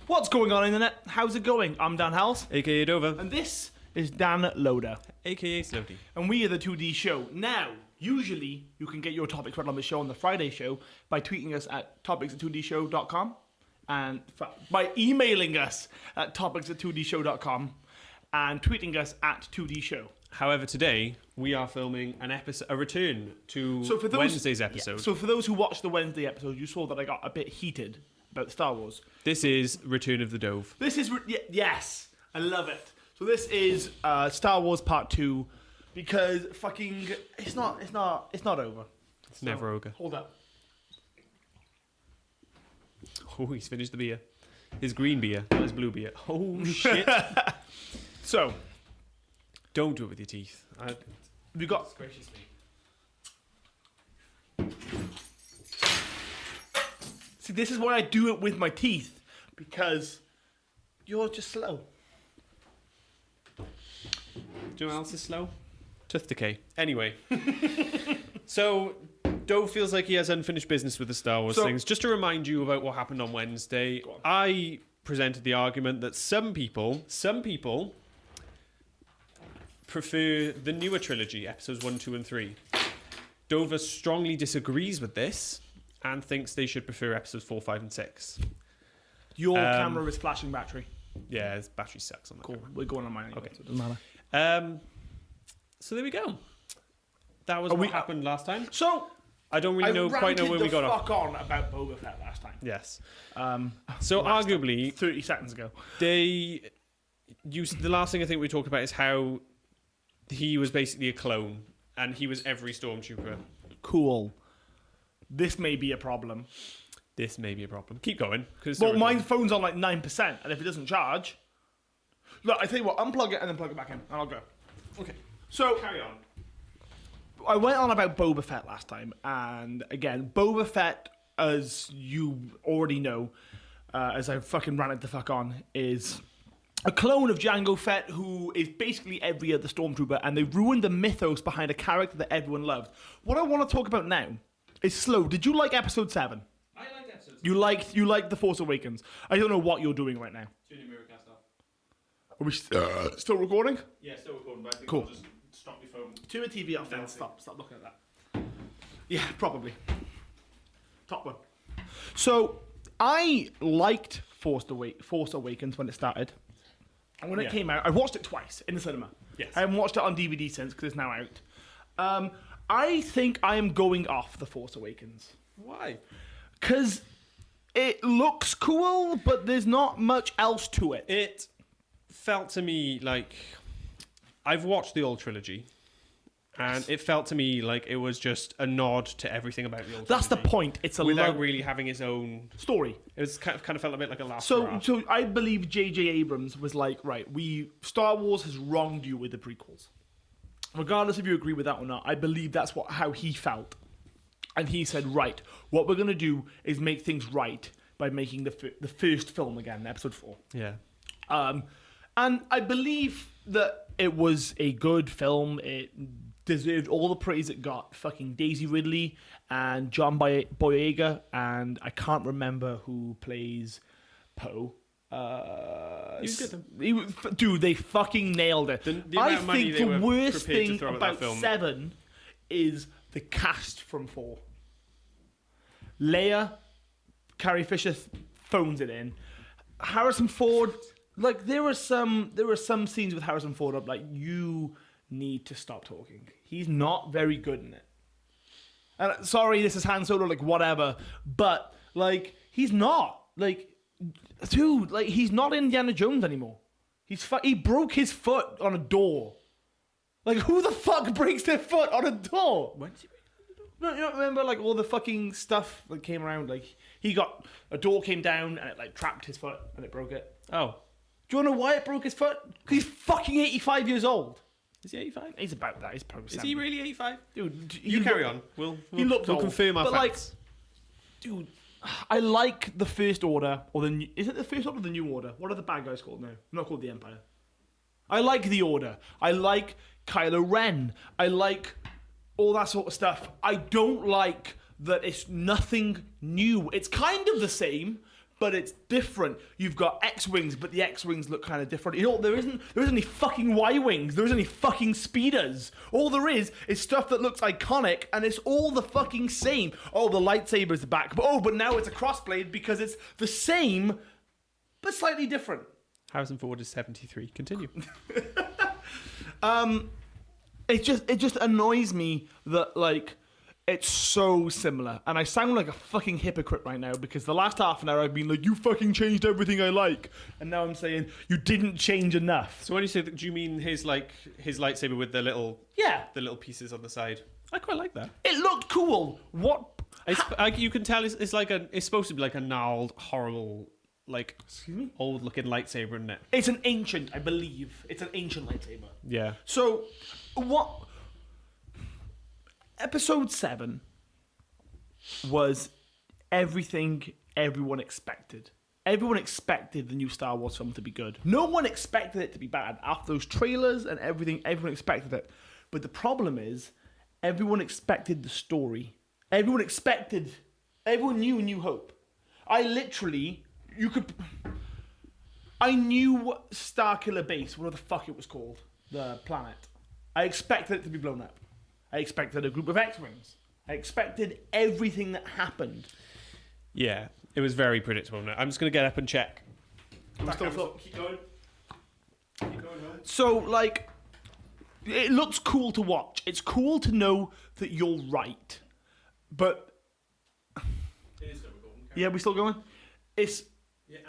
What's going on, internet? How's it going? I'm Dan Howles. AKA Dover. And this is Dan Loder. AKA Slowdy. And we are the 2D Show. Now, usually, you can get your topics read on the show on the Friday show by tweeting us at topics@2dshow.com and by emailing us at topics@2dshow.com and tweeting us at 2D Show. However, today we are filming an episode, a return to Wednesday's episode. Yeah, so for those who watched the Wednesday episode, you saw that I got a bit heated about Star Wars. This is Return of the Dove. This is yes, I love it. So this is Star Wars Part 2 because fucking it's not over. It's never over. Hold up. Oh, he's finished the beer. His green beer, not his blue beer. Oh shit! So, don't do it with your teeth. we got. Graciously. See, this is why I do it with my teeth because you're just slow. Do you know what else is slow? Tooth decay. Anyway. So, Dove feels like he has unfinished business with the Star Wars things. Just to remind you about what happened on Wednesday, I presented the argument that some people prefer the newer trilogy, episodes 1, 2, and 3. Dover strongly disagrees with this and thinks they should prefer episodes 4, 5, and 6. Your camera is flashing battery. Yeah, his battery sucks on that. Cool. We're going on mine anyway, Okay. so it doesn't matter. So there we go. That was what happened last time. So I don't really quite know where we got off. Fuck on about Boba Fett last time. Yes. So arguably, 30 seconds ago. the last thing I think we talked about is how he was basically a clone and he was every stormtrooper. Cool. This may be a problem. This may be a problem. Keep going. Well, my phone's on like 9%, and if it doesn't charge... Look, I tell you what, unplug it and then plug it back in, and I'll go. Okay. So, Carry on. I went on about Boba Fett last time, and again, Boba Fett, as you already know, as I fucking ranted the fuck on, is a clone of Jango Fett who is basically every other stormtrooper, and they ruined the mythos behind a character that everyone loved. What I want to talk about now is Slow. Did you like Episode 7? I liked episode 7. You liked The Force Awakens. I don't know what you're doing right now. Turn your mirror cast off. Are we still recording? Yeah, still recording, but I think Cool. I'll just stop your phone. Turn the TV off then. Stop looking at that. Yeah, probably. Top one. So, I liked Force Awakens when it started. And when it came out, I watched it twice in the cinema. Yes. I haven't watched it on DVD since because it's now out. I think I am going off The Force Awakens. Why? Because it looks cool, but there's not much else to it. It felt to me like... I've watched the old trilogy, and it felt to me like it was just a nod to everything about the old That's trilogy. the point. It's a without really having its own... story. It was kind of felt a bit like a last So draft. I believe J.J. Abrams was like, right, Star Wars has wronged you with the prequels. Regardless if you agree with that or not, I believe that's how he felt. And he said, right, what we're going to do is make things right by making the first film again, episode 4. Yeah. And I believe that it was a good film. It deserved all the praise it got. Fucking Daisy Ridley and John Boyega, and I can't remember who plays Poe. Dude, they fucking nailed it. The I amount of money think they the were worst prepared to thing throw at about that film. 7 is the cast from 4. Leia, Carrie Fisher phones it in. Harrison Ford, like there were some scenes with Harrison Ford up like you need to stop talking. He's not very good in it. And sorry, this is Han Solo, like whatever, but like he's not like. Dude, like he's not Indiana Jones anymore. He broke his foot on a door. Like who the fuck breaks their foot on a door? When did you break the door? No, you don't remember like all the fucking stuff that came around? Like a door came down and it like trapped his foot and it broke it. Oh. Do you want to know why it broke his foot? Because he's fucking 85 years old. Is he 85? He's about that. He's probably 70. Is he really 85? Dude, You carry on. We'll looked old. confirm our But facts. dude, I like the First Order, is it the First Order or the New Order? What are the bad guys called now? Not called the Empire. I like the Order. I like Kylo Ren. I like all that sort of stuff. I don't like that it's nothing new. It's kind of the same, but it's different. You've got X-Wings, but the X-Wings look kind of different. You know, there isn't any fucking Y-Wings. There isn't any fucking speeders. All there is stuff that looks iconic, and it's all the fucking same. Oh, the lightsaber's back. But now it's a crossblade because it's the same, but slightly different. Harrison Ford is 73. Continue. It just annoys me that, like, it's so similar. And I sound like a fucking hypocrite right now because the last half an hour I've been like, you fucking changed everything I like. And now I'm saying, you didn't change enough. So when you say that, do you mean his lightsaber with the little pieces on the side? I quite like that. It looked cool. What? You can tell it's supposed to be like a gnarled, horrible, like, old-looking lightsaber, isn't it? It's an ancient, I believe. It's an ancient lightsaber. Yeah. So, what... Episode 7 was everything everyone expected. Everyone expected the new Star Wars film to be good. No one expected it to be bad. After those trailers and everything, everyone expected it. But the problem is, everyone expected the story. Everyone knew New Hope. I knew Starkiller Base, whatever the fuck it was called, the planet. I expected it to be blown up. I expected a group of X-Wings. I expected everything that happened. Yeah, it was very predictable. I'm just going to get up and check. Keep going. So, like, it looks cool to watch. It's cool to know that you're right. But... It is still recording. Yeah, we still going? It's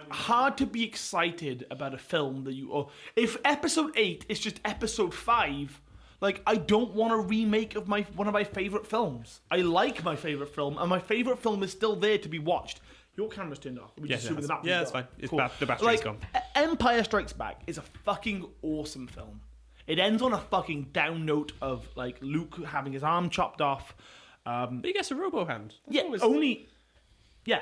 hard to be excited about a film that you... Or if episode 8 is just episode 5... Like, I don't want a remake of one of my favourite films. I like my favourite film, and my favourite film is still there to be watched. Your camera's turned off. Yes, that's fine. Cool. The battery's gone. Empire Strikes Back is a fucking awesome film. It ends on a fucking down note of, like, Luke having his arm chopped off. But he gets a robo hand. Yeah,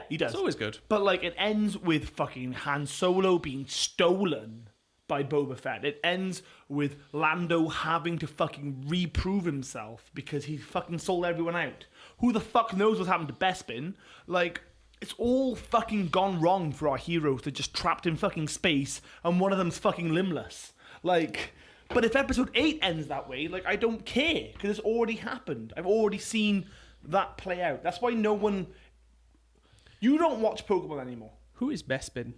he does. It's always good. But, like, it ends with fucking Han Solo being stolen by Boba Fett. It ends with Lando having to fucking reprove himself because he fucking sold everyone out. Who the fuck knows what's happened to Bespin? Like, it's all fucking gone wrong for our heroes. They're just trapped in fucking space and one of them's fucking limbless. Like, but if episode 8 ends that way, like, I don't care because it's already happened. I've already seen that play out. That's why no one... You don't watch Pokemon anymore. Who is Bespin?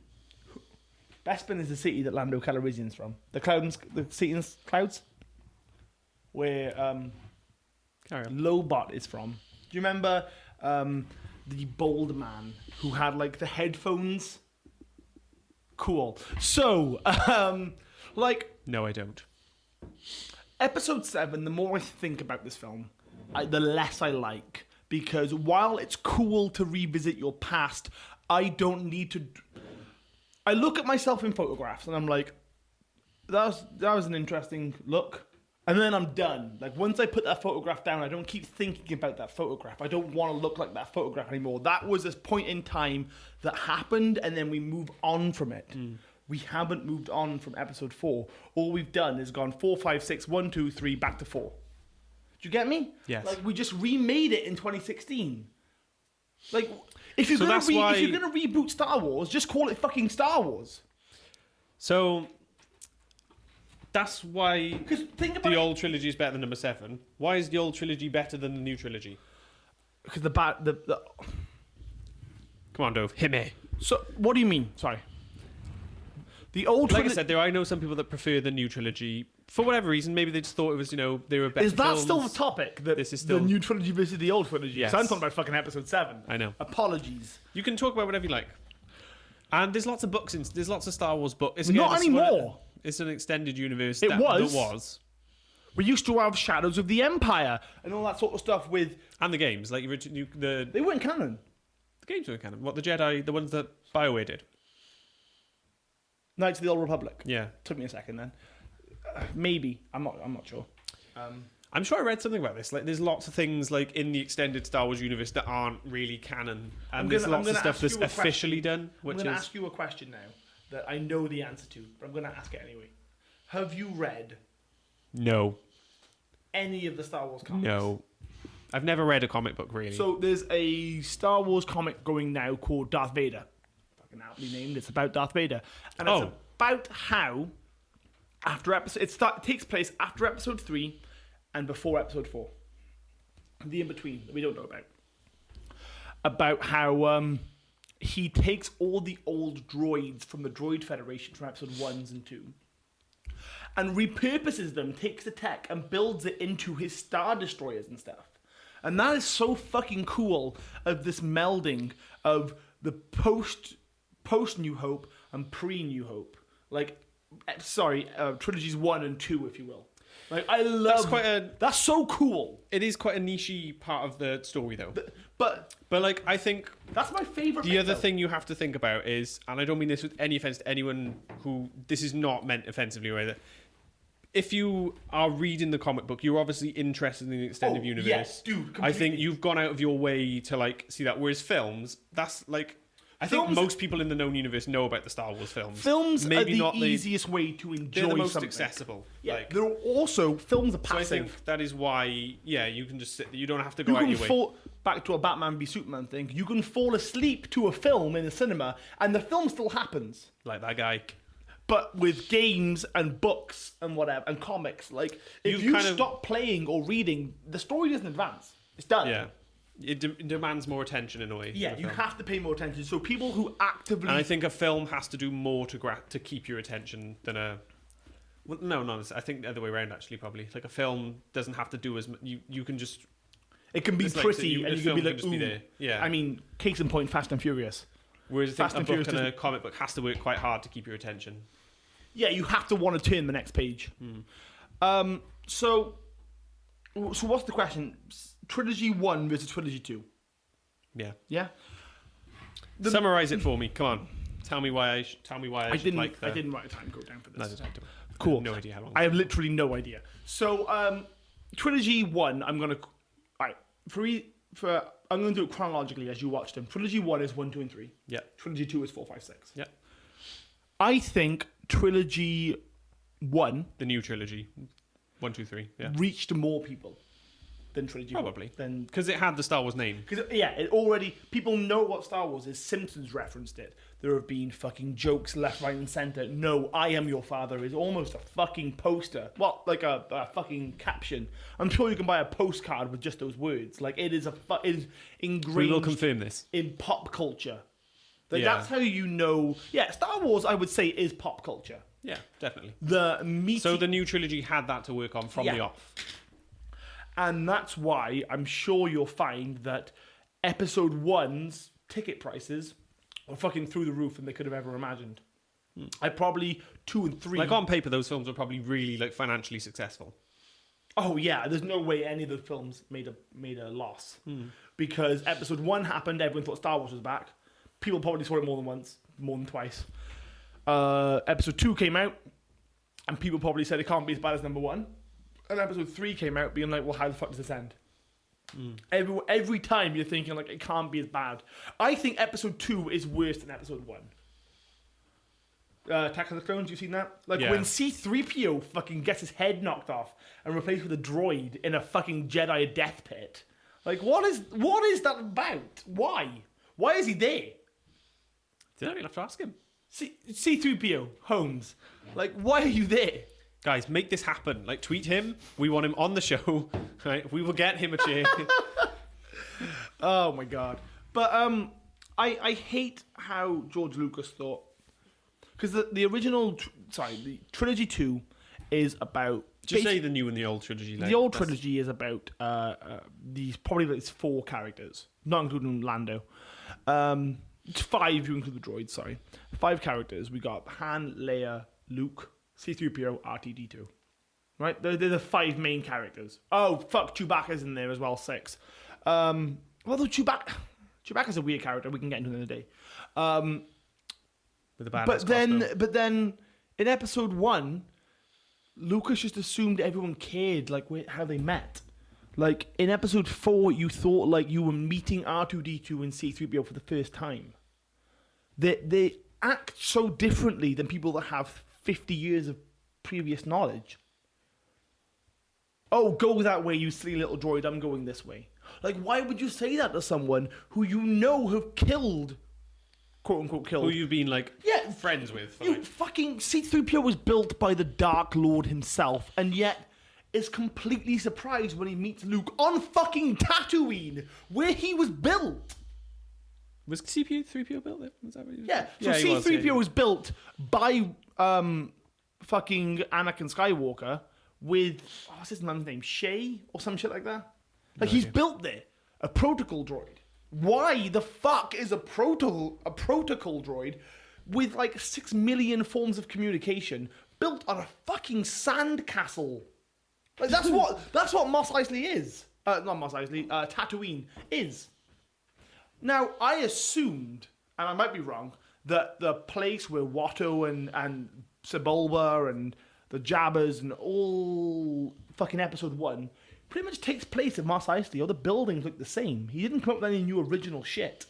Bespin is the city that Lando Calrissian's from. The city in clouds, where Lobot is from. Do you remember the bald man who had, like, the headphones? Cool. So, no, I don't. Episode 7. The more I think about this film, the less I like, because while it's cool to revisit your past, I don't need to. I look at myself in photographs and I'm like, that was an interesting look. And then I'm done. Like, once I put that photograph down, I don't keep thinking about that photograph. I don't want to look like that photograph anymore. That was this point in time that happened and then we move on from it. We haven't moved on from episode 4. All we've done is gone 4, 5, 6, 1, 2, 3, back to 4. Do you get me? Yes. Like, we just remade it in 2016. Like... If you're gonna reboot Star Wars, just call it fucking Star Wars. So that's why think about the old trilogy is better than number 7. Why is the old trilogy better than the new trilogy? Because Come on, Dove, hit me. So what do you mean? Sorry. The old I said, I know some people that prefer the new trilogy for whatever reason. Maybe they just thought it was, they were better. Is that films. still the topic? That this is still the new trilogy versus the old trilogy. Yes. So I'm talking about fucking episode 7. I know. Apologies. You can talk about whatever you like. And there's lots of books. There's lots of Star Wars books. Not anymore. It's an extended universe. It that was. We used to have Shadows of the Empire and all that sort of stuff with. And the games, like they weren't canon. The games weren't canon. What, the Jedi, the ones that BioWare did. Knights of the Old Republic. Yeah. Took me a second then. Maybe. I'm not sure. I'm sure I read something about this. Like, there's lots of things like in the extended Star Wars universe that aren't really canon, and there's lots of stuff that's officially done. I'm going to ask you a question now that I know the answer to, but I'm going to ask it anyway. Have you read? No. Any of the Star Wars comics? No. I've never read a comic book really. So there's a Star Wars comic going now called Darth Vader. fucking aptly named. It's about Darth Vader, and Oh. it's about how it takes place after episode 3 and before episode 4. The in between that we don't know about. About how he takes all the old droids from the Droid Federation from episode 1s and 2 and repurposes them, takes the tech and builds it into his Star Destroyers and stuff. And that is so fucking cool, of this melding of the post New Hope and pre New Hope. Like, trilogies 1 and 2, if you will. Like, I love that's so cool. It is quite a niche part of the story, though. But like, I think that's my favorite. The other thing you have to think about is, and I don't mean this with any offense to anyone who this is not meant offensively or either. If you are reading the comic book, you're obviously interested in the extended universe. Yes, dude. Completely. I think you've gone out of your way to like see that. Whereas films, that's like. I think most people in the known universe know about the Star Wars films. Films maybe are the not easiest way to enjoy they're the most something. Accessible. Yeah, like, they're also films are passive. So I think that is why, you can just sit. You don't have to go out your way. Back to a Batman v Superman thing. You can fall asleep to a film in the cinema, and the film still happens. Like that guy. But with games and books and whatever and comics, like if you stop playing or reading, the story doesn't advance. It's done. Yeah. It demands more attention in a way. Yeah, you have to pay more attention. So people who actively... And I think a film has to do more to keep your attention than a... Well, no, I think the other way around, actually, probably. Like, a film doesn't have to do as much... You can just... It can be pretty, and you can be like, just be there. Yeah. I mean, case in point, Fast and Furious. Whereas I think a book and a comic book has to work quite hard to keep your attention. Yeah, you have to want to turn the next page. So what's the question? Trilogy 1 versus Trilogy 2. Yeah. Yeah. Summarize it for me. Come on. Tell me why I should like I didn't write a time code down for this. No, cool. No idea how long. I have literally no idea. So, Trilogy 1, I'm gonna. Alright, I'm gonna do it chronologically as you watch them. Trilogy 1 is 1, 2, and 3. Yeah. Trilogy 2 is 4, 5, 6. Yeah. I think Trilogy 1, the new trilogy, 1, 2, 3, reached more people than Trilogy probably 1. Because it had the Star Wars name. Because it already, people know what Star Wars is. Simpsons referenced it. There have been fucking jokes left, right, and center. No, I am your father is almost a fucking poster. Well, like a fucking caption. I'm sure you can buy a postcard with just those words. Like, it is it is ingrained. We will confirm this in pop culture. Like, that's how you know. Yeah, Star Wars, I would say, is pop culture. Yeah, definitely. So the new trilogy had that to work on from the off. And that's why I'm sure you'll find that episode 1's ticket prices are fucking through the roof than they could have ever imagined. I probably 2 and 3. Like, on paper, those films were probably really like financially successful. Oh yeah, there's no way any of the films made a loss. Because episode 1 happened, everyone thought Star Wars was back. People probably saw it more than once, more than twice. Episode 2 came out, and people probably said it can't be as bad as number 1. And episode 3 came out, being like, well, how the fuck does this end? Every time you're thinking, like, it can't be as bad. I think episode 2 is worse than episode 1. Attack of the Clones, you seen that? Like, when C-3PO fucking gets his head knocked off and replaced with a droid in a fucking Jedi death pit. Like, what is that about? Why? Why is he there? You'll have to ask him. C-3PO, Holmes. Like, why are you there? Guys, make this happen. Like, tweet him. We want him on the show. Right? We will get him a chair. Oh my god. But I hate how George Lucas thought, because the original, the Trilogy 2 is about. Just say the new and the old trilogy. The old trilogy is about these probably like 4 characters, not including Lando. It's 5 if you include the droids. Sorry, 5 characters. We got Han, Leia, Luke, C-3PO, R2-D2. Right? They're the 5 main characters. Oh, fuck, Chewbacca's in there as well, 6. Although Chewbacca's a weird character, we can get into it in a day. With a badass but then in episode 1, Lucas just assumed everyone cared, like, how they met. Like, in episode 4, you thought, like, you were meeting R2-D2 and C-3PO for the first time. They act so differently than people that have 50 years of previous knowledge. Oh, go that way, you silly little droid, I'm going this way. Like, why would you say that to someone who you know have killed quote unquote killed. Who you've been like friends with. For, like... Fucking C-3PO was built by the Dark Lord himself, and yet is completely surprised when he meets Luke on fucking Tatooine, where he was built. Was C-3PO built there? Was that what yeah. So C-3PO was built by fucking Anakin Skywalker with what's his name? Shay or some shit like that. Like he's built there. A protocol droid. Why the fuck is a protocol droid with like 6 million forms of communication built on a fucking sand castle? Like that's what Mos Eisley is. Not Mos Eisley. Tatooine is. Now I assumed, and I might be wrong, that the place where Watto and Sebulba and the Jabbas and all fucking episode 1 pretty much takes place at Mos Eisley. All the buildings look the same. He didn't come up with any new original shit.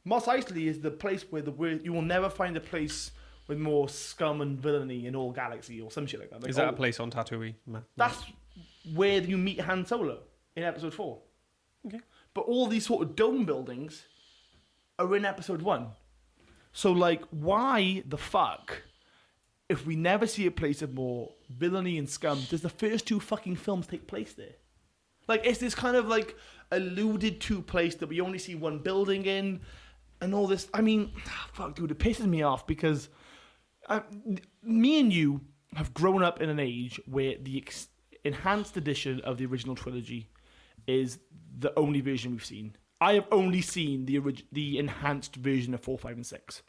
Mos Eisley is the place where you will never find a place with more scum and villainy in all galaxy or some shit like that. Like, is that a place on Tatooine? That's where you meet Han Solo in episode 4. Okay. But all these sort of dome buildings are in episode 1. So, like, why the fuck, if we never see a place of more villainy and scum, does the first 2 fucking films take place there? Like, it's this kind of, like, alluded to place that we only see one building in, and all this. I mean, fuck, dude, it pisses me off because me and you have grown up in an age where the enhanced edition of the original trilogy is the only version we've seen. I have only seen the enhanced version of 4, 5, and 6.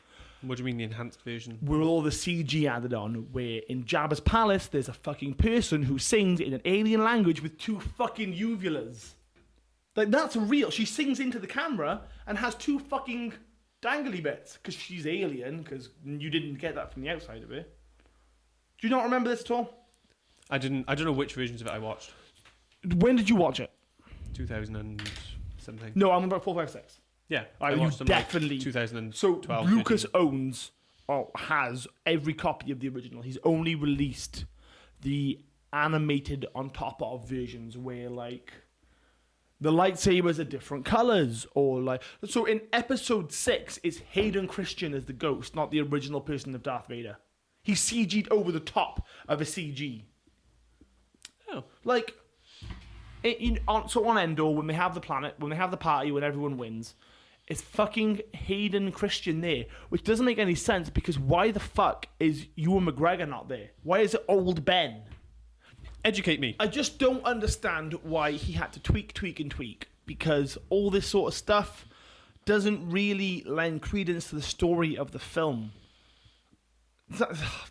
What do you mean the enhanced version? Where all the CG added on, where in Jabba's palace there's a fucking person who sings in an alien language with 2 fucking uvulas. Like, that's real. She sings into the camera and has 2 fucking dangly bits because she's alien, because you didn't get that from the outside of it. Do you not remember this at all? I don't know which versions of it I watched. When did you watch it? 2000 and something. No, I'm about 4, 5, 6. Yeah, I watched them definitely. Like 2012. So Lucas has every copy of the original. He's only released the animated on top of versions where like the lightsabers are different colors, or like so in episode 6 it's Hayden Christian as the ghost, not the original person of Darth Vader. He's CG'd over the top of a CG. Oh, like. So on Endor, when they have the planet, when they have the party, when everyone wins, it's fucking Hayden Christian there, which doesn't make any sense because why the fuck is Ewan McGregor not there? Why is it old Ben? Educate me. I just don't understand why he had to tweak because all this sort of stuff doesn't really lend credence to the story of the film.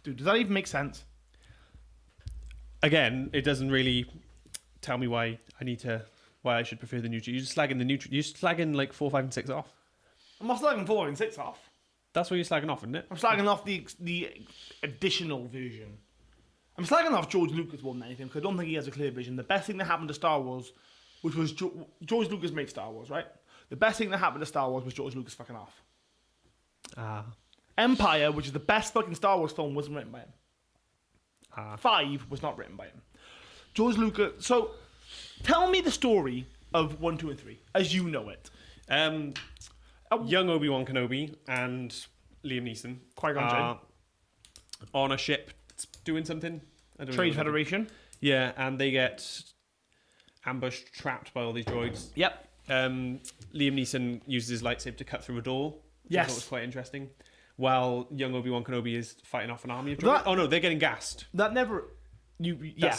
Dude, does that even make sense? Again, it doesn't really tell me why I should prefer the new. You're just slagging like 4, 5, and 6 off. I'm not slagging 4 and 6 off. That's what you're slagging off, isn't it? I'm slagging off the additional version. I'm slagging off George Lucas more than anything because I don't think he has a clear vision. The best thing that happened to Star Wars, which was George Lucas made Star Wars, right? The best thing that happened to Star Wars was George Lucas fucking off. Empire, which is the best fucking Star Wars film, wasn't written by him. 5 was not written by him. George Lucas. So, tell me the story of 1, 2, and 3 as you know it. Young Obi-Wan Kenobi and Liam Neeson are on a ship doing something. I don't Trade know Federation. Yeah, and they get ambushed, trapped by all these droids. Yep. Liam Neeson uses his lightsaber to cut through a door. Which I thought was quite interesting. While young Obi-Wan Kenobi is fighting off an army of droids. Oh no, they're getting gassed. That's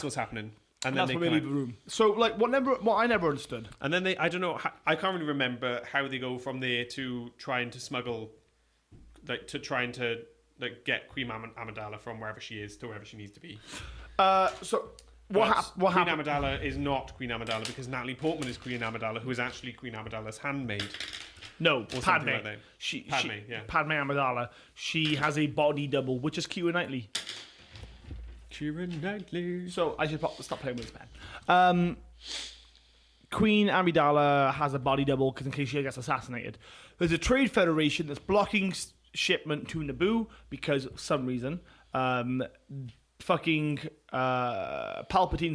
what's happening. And then that's when they leave the room. So, like, what I never understood. And then I don't know, I can't really remember how they go from there to trying to smuggle, like, to trying to, like, get Queen Amidala from wherever she is to wherever she needs to be. So, what happened? Queen Amidala is not Queen Amidala because Natalie Portman is Queen Amidala, who is actually Queen Amidala's handmaid. No, Padme. Like that. Padme Amidala. She has a body double, which is Keira Knightley. Keira Knightley. So I should stop playing with this pen. Queen Amidala has a body double because in case she gets assassinated. There's a trade federation that's blocking shipment to Naboo because of some reason. Palpatine's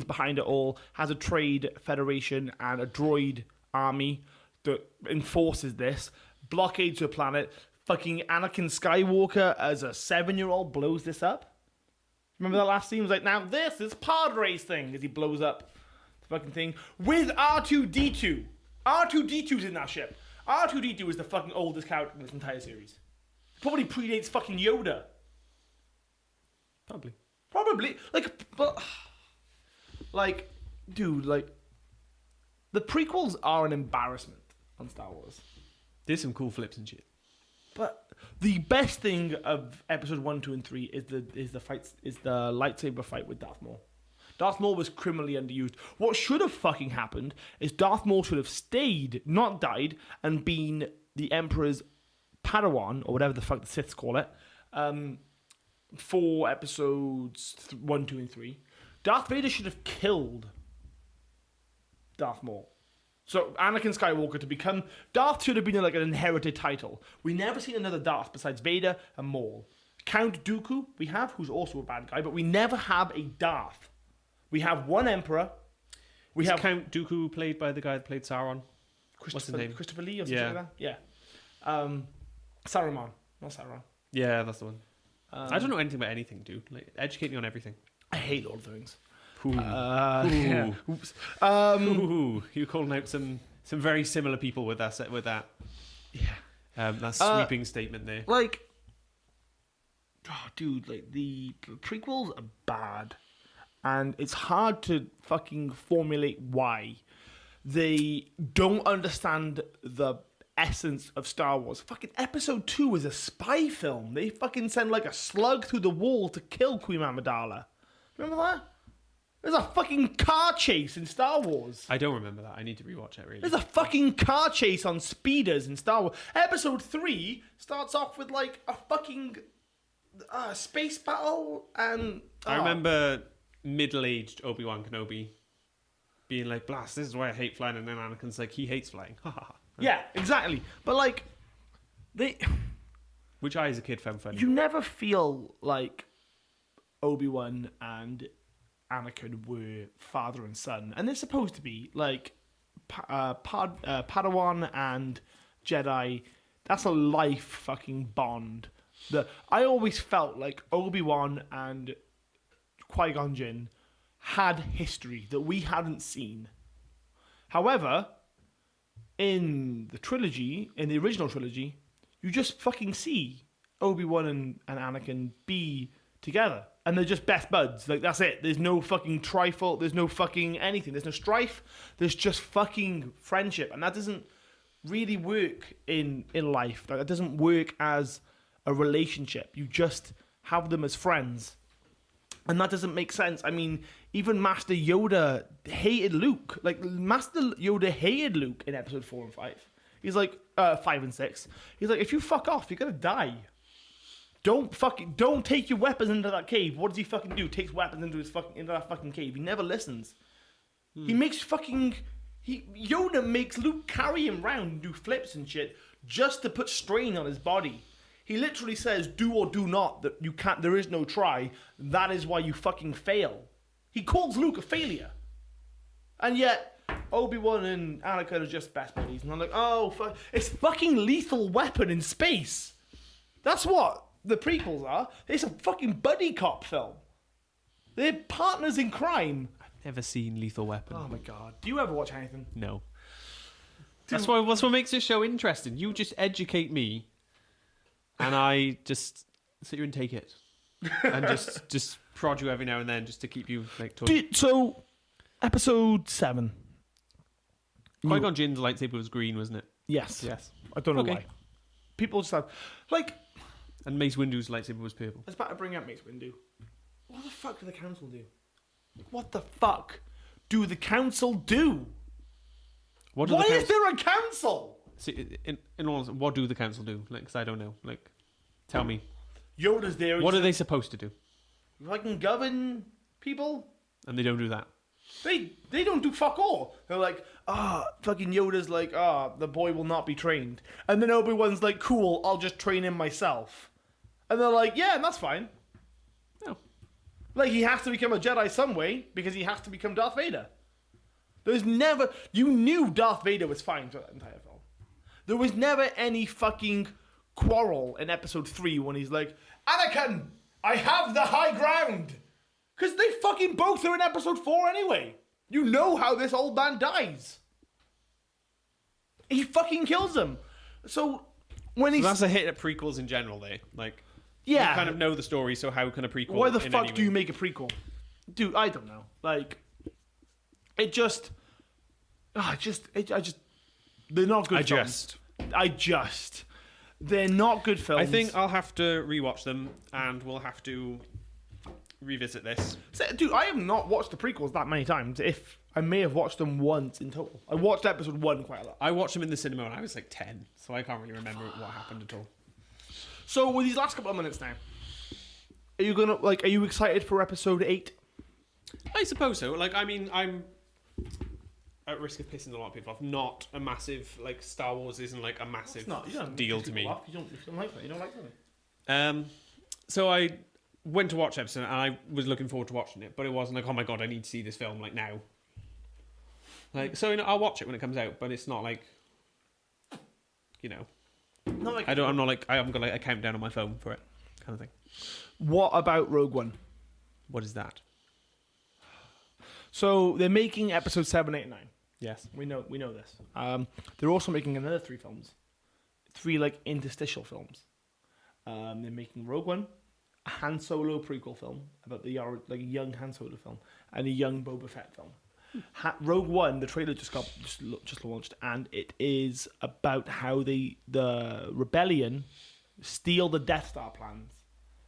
behind it all. Has a trade federation and a droid army that enforces this. Blockades a planet. fucking Anakin Skywalker as a 7-year-old blows this up. Remember that last scene? It was like, now this is pod race thing, as he blows up the fucking thing with R2-D2. R2-D2's in that ship. R2-D2 is the fucking oldest character in this entire series. Probably predates fucking Yoda. Probably. Dude, the prequels are an embarrassment on Star Wars. There's some cool flips and shit. But the best thing of episode 1, 2, and 3 is the lightsaber fight with Darth Maul. Darth Maul was criminally underused. What should have fucking happened is Darth Maul should have stayed, not died, and been the Emperor's Padawan, or whatever the fuck the Siths call it, for episodes 1, 2, and 3. Darth Vader should have killed Darth Maul. So Anakin Skywalker to become... Darth should have been like an inherited title. We never seen another Darth besides Vader and Maul. Count Dooku we have, who's also a bad guy, but we never have a Darth. We have one Emperor. We have Count Dooku played by the guy that played Sauron. What's his name? Christopher Lee or something like that? Yeah. Saruman. Not Sauron. Yeah, that's the one. I don't know anything about anything, dude. Like, educate me on everything. I hate Lord of the Rings. Yeah. Oops. You're calling out some very similar people with that. Yeah. That sweeping statement there. Dude, the prequels are bad. And it's hard to fucking formulate why. They don't understand the essence of Star Wars. Fucking episode 2 is a spy film. They fucking send a slug through the wall to kill Queen Amidala. Remember that? There's a fucking car chase in Star Wars. I don't remember that. I need to rewatch it, really. There's a fucking car chase on speeders in Star Wars. Episode 3 starts off with a fucking space battle and... I remember middle-aged Obi-Wan Kenobi being like, blast, this is why I hate flying, and then Anakin's like, he hates flying. Yeah, exactly. But they... Which I as a kid found funny. You never feel like Obi-Wan and Anakin were father and son, and they're supposed to be Padawan and Jedi. That's a life fucking bond. I always felt like Obi-Wan and Qui-Gon Jinn had history that we hadn't seen. However, in the original trilogy, you just fucking see Obi-Wan and Anakin be together. And they're just best buds. That's it. There's no fucking trifle. There's no fucking anything. There's no strife. There's just fucking friendship. And that doesn't really work in life. That doesn't work as a relationship. You just have them as friends. And that doesn't make sense. I mean, even Master Yoda hated Luke. Master Yoda hated Luke in episode 4 and 5. He's 5 and 6. He's like, if you fuck off, you're gonna die. Don't take your weapons into that cave. What does he fucking do? Takes weapons into that fucking cave. He never listens. He makes Yoda makes Luke carry him around and do flips and shit just to put strain on his body. He literally says, do or do not, that you can't, there is no try. That is why you fucking fail. He calls Luke a failure. And yet, Obi-Wan and Anakin are just best buddies. And I'm like, oh, fuck. It's fucking Lethal Weapon in space. That's what the prequels are. It's a fucking buddy cop film. They're partners in crime. I've never seen Lethal Weapon. Oh my god. Do you ever watch anything? No. That's what makes this show interesting. You just educate me, and I just sit here and take it. And just prod you every now and then just to keep you talking. So, episode 7. Qui-Gon Jinn's lightsaber was green, wasn't it? Yes. Yes. I don't know why. People just have... And Mace Windu's lightsaber was purple. I was about to bring up Mace Windu. What the fuck do the council do? What the fuck do the council do? Why is there a council? See, in all honesty, what do the council do? Because I don't know. Tell me. Yoda's there. What are they supposed to do? Fucking govern people? And they don't do that. They don't do fuck all. They're like, fucking Yoda's like, the boy will not be trained. And then Obi-Wan's like, cool, I'll just train him myself. And they're like, yeah, and that's fine. No. He has to become a Jedi some way because he has to become Darth Vader. You knew Darth Vader was fine throughout that entire film. There was never any fucking quarrel in episode 3 when he's like, Anakin, I have the high ground. Because they fucking both are in episode 4 anyway. You know how this old man dies. He fucking kills him. So when he's... So that's a hit at prequels in general, Like, yeah. you kind of know the story, so how can a prequel... Why the fuck do you make a prequel? Dude, I don't know. Like, it just... I just... They're not good films. They're not good films. I think I'll have to rewatch them, and we'll have to revisit this. So, dude, I have not watched the prequels that many times. If I may have watched them once in total. I watched episode 1 quite a lot. I watched them in the cinema when I was like 10, so I can't really remember what happened at all. So with these last couple of minutes now, are you excited for episode 8? I suppose so. Like, I mean, I'm at risk of pissing a lot of people off. Not a massive, like, Star Wars isn't like a massive deal to me. You don't like that. You don't like that. So I went to watch episode, and I was looking forward to watching it, but it wasn't like, oh my god, I need to see this film like now. Like, so I'll watch it when it comes out, but it's not like, Not like I'm not like I haven't got like a countdown on my phone for it, kind of thing. What about Rogue One? What is that? So they're making episode 7, 8, and 9. Yes, we know this. They're also making another 3 films, 3 like interstitial films. They're making Rogue One, a Han Solo prequel film about the like young Han Solo film, and a young Boba Fett film. Rogue One, the trailer just launched, and it is about how the rebellion steal the Death Star plans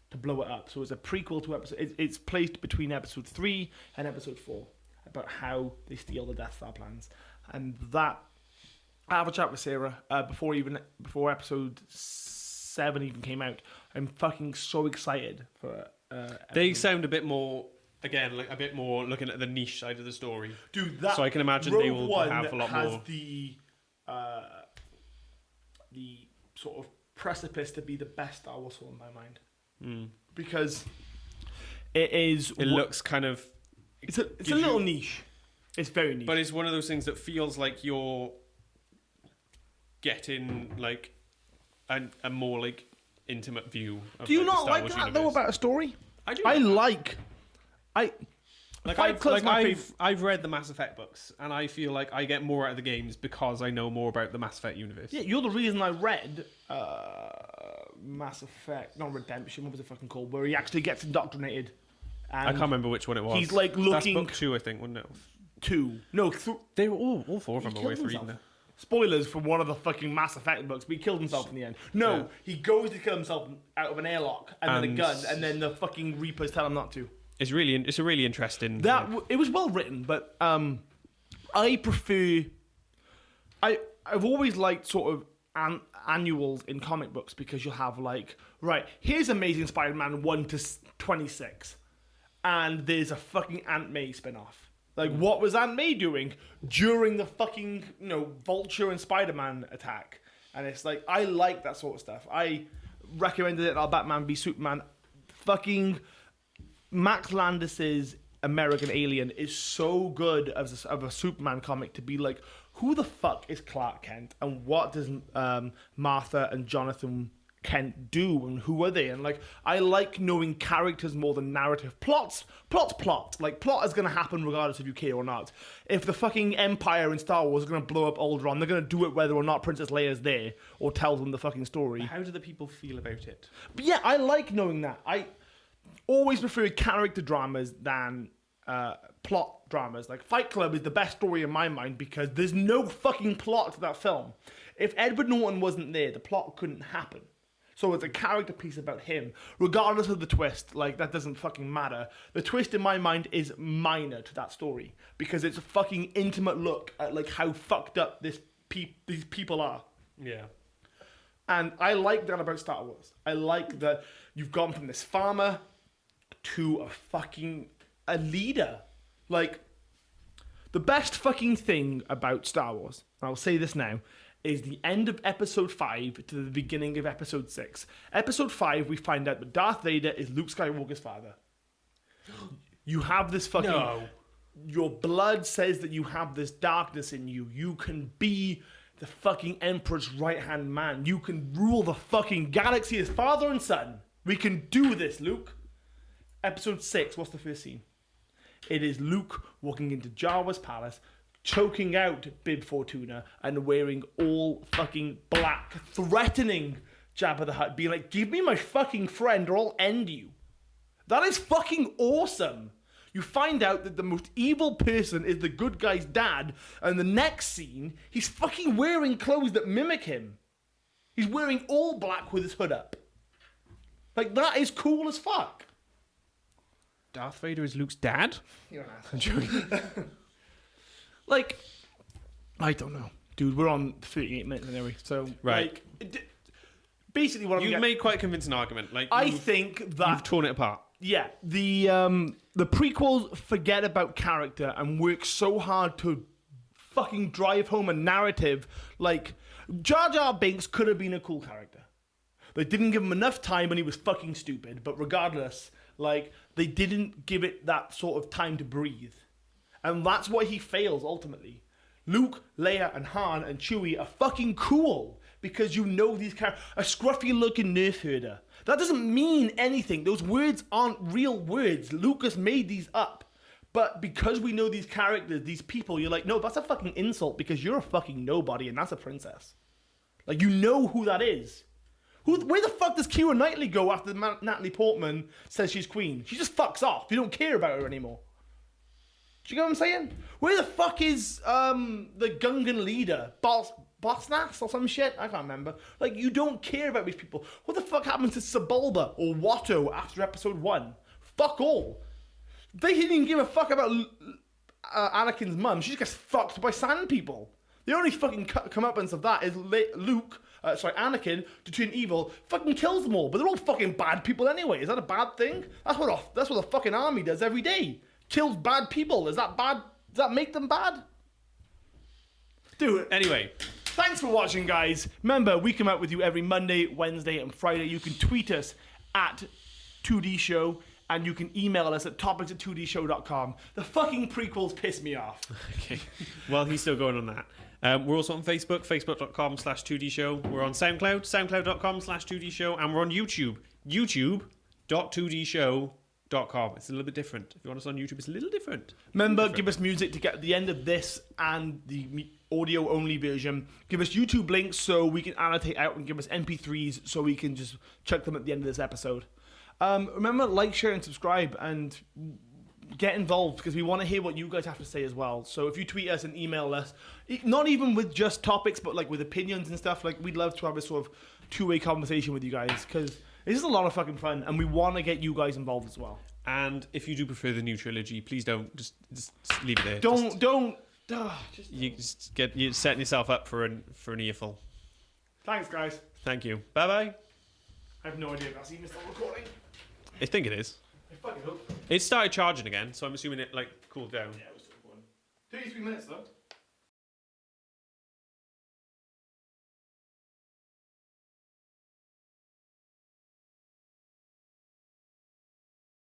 to blow it up. So it's a prequel to episode. It's placed between episode 3 and episode 4 about how they steal the Death Star plans, and that I have a chat with Sarah before episode 7 even came out. I'm fucking so excited for. They sound a bit more. Again, like a bit more looking at the niche side of the story. Dude, so I can imagine Rogue they will One have a lot has more. The sort of precipice to be the best Star Wars film in my mind, because it is. It looks kind of. It's a little niche. It's very niche, but it's one of those things that feels like you're getting like a more like intimate view. Of, do you like, not the Star like Wars that universe. though about a story? I do. I've read the Mass Effect books, and I feel like I get more out of the games because I know more about the Mass Effect universe. Yeah, you're the reason I read Mass Effect, not Redemption. What was it fucking called? Where he actually gets indoctrinated. I can't remember which one it was. He's like looking. That's book 2, I think, wasn't it? 2. No, they were all 4 of them are worth reading. Now. Spoilers for one of the fucking Mass Effect books, but he killed himself in the end. No, yeah. He goes to kill himself out of an airlock and then a gun, and then the fucking Reapers tell him not to. It's a really interesting. It was well written, but I prefer. I've always liked sort of annuals in comic books because you'll have like, right, here's Amazing Spider-Man 1 to 26, and there's a fucking Aunt May spin-off. Like, what was Aunt May doing during the fucking, Vulture and Spider-Man attack? And it's like, I like that sort of stuff. I recommended it, Batman v Superman. Fucking Max Landis's American Alien is so good of a Superman comic to be like, who the fuck is Clark Kent? And what does Martha and Jonathan Kent do? And who are they? And like, I like knowing characters more than narrative. Plot. Like, plot is going to happen regardless if you care or not. If the fucking Empire in Star Wars is going to blow up Alderaan, they're going to do it whether or not Princess Leia's there or tell them the fucking story. How do the people feel about it? But yeah, I like knowing that. I always prefer character dramas than plot dramas. Like, Fight Club is the best story in my mind because there's no fucking plot to that film. If Edward Norton wasn't there, the plot couldn't happen. So it's a character piece about him, regardless of the twist. Like, that doesn't fucking matter. The twist in my mind is minor to that story because it's a fucking intimate look at like how fucked up these people are. Yeah. And I like that about Star Wars. I like that you've gone from this farmer to a leader. Like, the best fucking thing about Star Wars, and I'll say this now, is the end of episode 5 to the beginning of episode 6. Episode 5, we find out that Darth Vader is Luke Skywalker's father. You have this fucking... No. Your blood says that you have this darkness in you. You can be the fucking Emperor's right-hand man. You can rule the fucking galaxy as father and son. We can do this, Luke. Episode 6, what's the first scene? It is Luke walking into Jabba's palace, choking out Bib Fortuna, and wearing all fucking black, threatening Jabba the Hutt, being like, give me my fucking friend or I'll end you. That is fucking awesome. You find out that the most evil person is the good guy's dad, and the next scene, he's fucking wearing clothes that mimic him. He's wearing all black with his hood up. Like, that is cool as fuck. Darth Vader is Luke's dad? You're an asshole. Like, I don't know. Dude, we're on 38 minutes anyway, so... Right. Like, basically what You've made quite a convincing argument. Like, I think that... You've torn it apart. Yeah, the prequels forget about character and work so hard to fucking drive home a narrative. Like, Jar Jar Binks could have been a cool character. They didn't give him enough time when he was fucking stupid, but regardless, like, they didn't give it that sort of time to breathe. And that's why he fails, ultimately. Luke, Leia, and Han, and Chewie are fucking cool because you know these characters. A scruffy-looking nerf herder. That doesn't mean anything. Those words aren't real words. Lucas made these up. But because we know these characters, these people, you're like, no, that's a fucking insult because you're a fucking nobody and that's a princess. Like, you know who that is. Where the fuck does Keira Knightley go after Natalie Portman says she's queen? She just fucks off. You don't care about her anymore. Do you get what I'm saying? Where the fuck is the Gungan leader? Bosnas or some shit? I can't remember. Like, you don't care about these people. What the fuck happened to Sebulba or Watto after episode 1? Fuck all. They didn't even give a fuck about Anakin's mum. She just gets fucked by sand people. The only fucking comeuppance of that is Anakin, to turn evil, fucking kills them all. But they're all fucking bad people anyway. Is that a bad thing? That's what the fucking army does every day. Kills bad people. Is that bad? Does that make them bad? Dude. Anyway. Thanks for watching, guys. Remember, we come out with you every Monday, Wednesday, and Friday. You can tweet us at 2D Show, and you can email us at topics@2dshow.com. The fucking prequels piss me off. Okay. Well, he's still going on that. We're also on Facebook, facebook.com/2D Show. We're on SoundCloud, soundcloud.com/2D Show. And we're on YouTube, youtube.2dshow.com. It's a little bit different. If you want us on YouTube, it's a little different. Remember, give us music to get the end of this and the audio-only version. Give us YouTube links so we can annotate out and give us MP3s so we can just chuck them at the end of this episode. Remember, like, share, and subscribe, and get involved because we want to hear what you guys have to say as well. So if you tweet us and email us, not even with just topics, but like with opinions and stuff, like we'd love to have a sort of two-way conversation with you guys because this is a lot of fucking fun and we want to get you guys involved as well. And if you do prefer the new trilogy, please don't just leave it there. You're setting yourself up for an earful. Thanks, guys. Thank you. Bye bye. I have no idea if that's even still recording. I think it is. I fucking hope. It started charging again, so I'm assuming it like cooled down. Yeah, it was still recording. 33 minutes though.